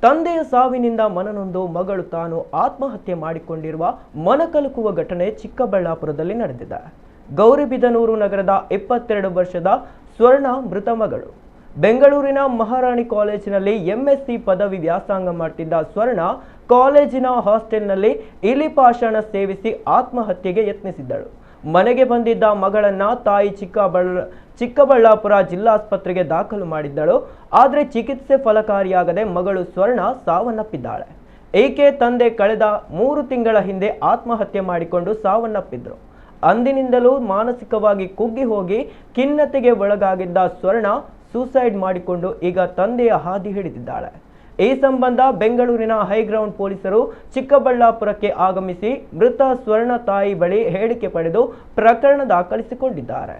ತಂದೆಯ ಸಾವಿನಿಂದ ಮನನೊಂದು ಮಗಳು ತಾನು ಆತ್ಮಹತ್ಯೆ ಮಾಡಿಕೊಂಡಿರುವ ಮನಕಲುಕುವ ಘಟನೆ ಚಿಕ್ಕಬಳ್ಳಾಪುರದಲ್ಲಿ ನಡೆದಿದೆ. ಗೌರಿಬಿದನೂರು ನಗರದ 22 ವರ್ಷದ ಸ್ವರ್ಣ ಮೃತ ಮಗಳು. ಬೆಂಗಳೂರಿನ ಮಹಾರಾಣಿ ಕಾಲೇಜಿನಲ್ಲಿ ಎಂಎಸ್ಸಿ ಪದವಿ ವ್ಯಾಸಂಗ ಮಾಡುತ್ತಿದ್ದ ಸ್ವರ್ಣ ಕಾಲೇಜಿನ ಹಾಸ್ಟೆಲ್ನಲ್ಲಿ ಇಲಿಪಾಷಾಣ ಸೇವಿಸಿ ಆತ್ಮಹತ್ಯೆಗೆ ಯತ್ನಿಸಿದ್ದಳು. ಮನೆಗೆ ಬಂದಿದ್ದ ಮಗಳನ್ನ ತಾಯಿ ಚಿಕ್ಕಬಳ್ಳಾಪುರ ಜಿಲ್ಲಾಸ್ಪತ್ರೆಗೆ ದಾಖಲು ಮಾಡಿದ್ದಳು. ಆದರೆ ಚಿಕಿತ್ಸೆ ಫಲಕಾರಿಯಾಗದೆ ಮಗಳು ಸ್ವರ್ಣ ಸಾವನ್ನಪ್ಪಿದ್ದಾಳೆ. ಈಕೆ ತಂದೆ ಕಳೆದ 3 ತಿಂಗಳ ಹಿಂದೆ ಆತ್ಮಹತ್ಯೆ ಮಾಡಿಕೊಂಡು ಸಾವನ್ನಪ್ಪಿದ್ರು. ಅಂದಿನಿಂದಲೂ ಮಾನಸಿಕವಾಗಿ ಕುಗ್ಗಿ ಹೋಗಿ ಖಿನ್ನತೆಗೆ ಒಳಗಾಗಿದ್ದ ಸ್ವರ್ಣ ಸೂಸೈಡ್ ಮಾಡಿಕೊಂಡು ಈಗ ತಂದೆಯ ಹಾದಿ ಹಿಡಿದಿದ್ದಾಳೆ. ಈ ಸಂಬಂಧ ಬೆಂಗಳೂರಿನ ಹೈಗ್ರೌಂಡ್ ಪೊಲೀಸರು ಚಿಕ್ಕಬಳ್ಳಾಪುರಕ್ಕೆ ಆಗಮಿಸಿ ಮೃತ ಸ್ವರ್ಣ ತಾಯಿ ಬಳಿ ಹೇಳಿಕೆ ಪಡೆದು ಪ್ರಕರಣ ದಾಖಲಿಸಿಕೊಂಡಿದ್ದಾರೆ.